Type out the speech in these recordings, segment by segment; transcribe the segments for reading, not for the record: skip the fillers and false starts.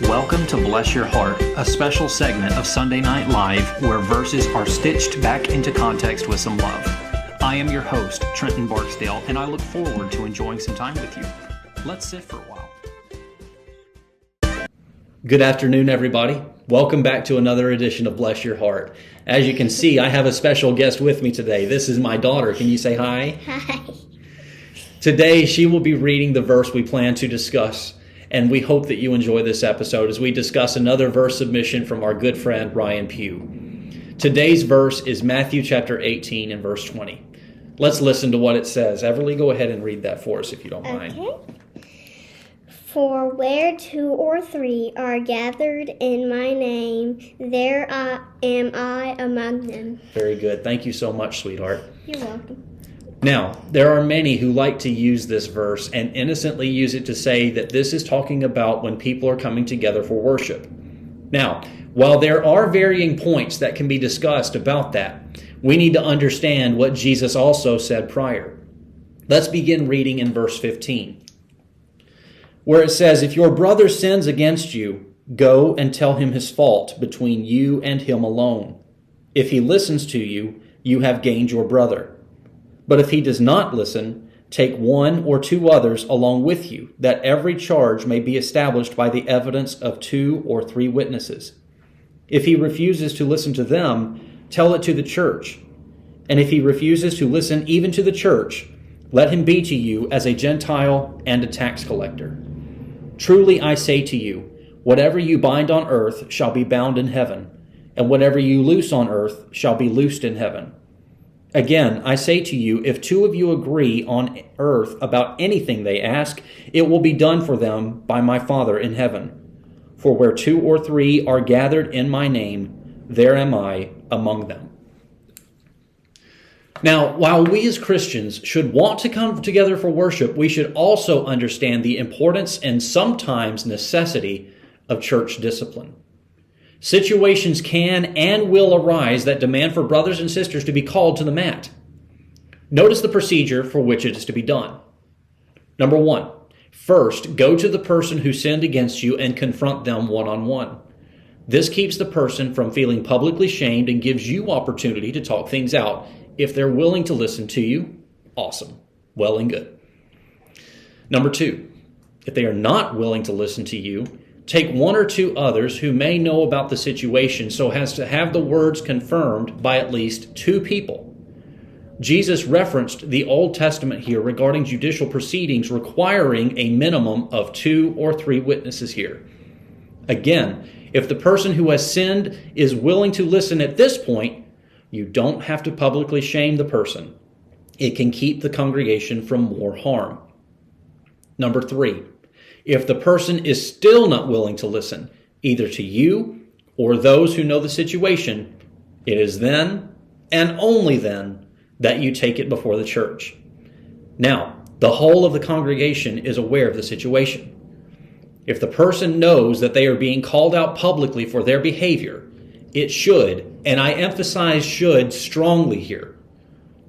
Welcome to Bless Your Heart, a special segment of Sunday Night Live where verses are stitched back into context with some love. I am your host, Trenton Barksdale, and I look forward to enjoying some time with you. Let's sit for a while. Good afternoon, everybody. Welcome back to another edition of Bless Your Heart. As you can see, I have a special guest with me today. This is my daughter. Can you say hi? Hi. Today, she will be reading the verse we plan to discuss, and we hope that you enjoy this episode as we discuss another verse submission from our good friend Ryan Pugh. Today's verse is Matthew chapter 18 and verse 20. Let's listen to what it says. Everly, go ahead and read that for us if you don't mind. Okay. For where 2 or 3 are gathered in my name, there am I among them. Very good. Thank you so much, sweetheart. You're welcome. Now, there are many who like to use this verse and innocently use it to say that this is talking about when people are coming together for worship. Now, while there are varying points that can be discussed about that, we need to understand what Jesus also said prior. Let's begin reading in verse 15, where it says, "If your brother sins against you, go and tell him his fault between you and him alone. If he listens to you, you have gained your brother. But if he does not listen, take 1 or 2 others along with you, that every charge may be established by the evidence of 2 or 3 witnesses. If he refuses to listen to them, tell it to the church. And if he refuses to listen even to the church, let him be to you as a Gentile and a tax collector. Truly I say to you, whatever you bind on earth shall be bound in heaven, and whatever you loose on earth shall be loosed in heaven. Again, I say to you, if 2 of you agree on earth about anything they ask, it will be done for them by my Father in heaven. For where 2 or 3 are gathered in my name, there am I among them." Now, while we as Christians should want to come together for worship, we should also understand the importance and sometimes necessity of church discipline. Situations can and will arise that demand for brothers and sisters to be called to the mat. Notice the procedure for which it is to be done. Number 1, first, go to the person who sinned against you and confront them one-on-one. This keeps the person from feeling publicly shamed and gives you opportunity to talk things out. If they're willing to listen to you, awesome. Well and good. Number 2, if they are not willing to listen to you, take 1 or 2 others who may know about the situation so as to have the words confirmed by at least 2 people. Jesus referenced the Old Testament here regarding judicial proceedings requiring a minimum of 2 or 3 witnesses here. Again, if the person who has sinned is willing to listen at this point, you don't have to publicly shame the person. It can keep the congregation from more harm. Number 3, if the person is still not willing to listen, either to you or those who know the situation, it is then and only then that you take it before the church. Now, the whole of the congregation is aware of the situation. If the person knows that they are being called out publicly for their behavior, it should, and I emphasize should strongly here,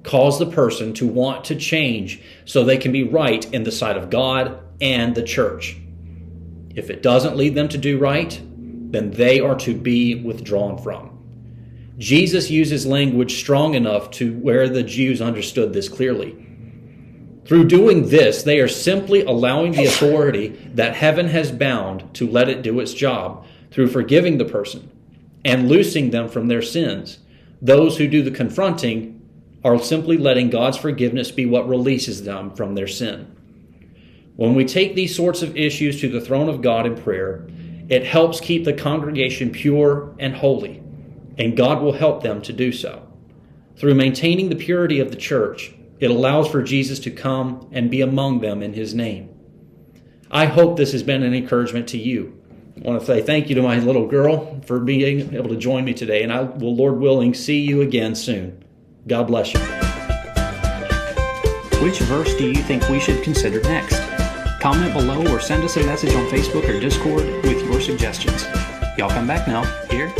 cause the person to want to change so they can be right in the sight of God and the church. If it doesn't lead them to do right, then they are to be withdrawn from. Jesus uses language strong enough to where the Jews understood this clearly. Through doing this, they are simply allowing the authority that heaven has bound to let it do its job through forgiving the person and loosing them from their sins. Those who do the confronting are simply letting God's forgiveness be what releases them from their sin. When we take these sorts of issues to the throne of God in prayer, it helps keep the congregation pure and holy, and God will help them to do so. Through maintaining the purity of the church, it allows for Jesus to come and be among them in his name. I hope this has been an encouragement to you. I want to say thank you to my little girl for being able to join me today, and I will, Lord willing, see you again soon. God bless you. Which verse do you think we should consider next? Comment below or send us a message on Facebook or Discord with your suggestions. Y'all come back now. Here.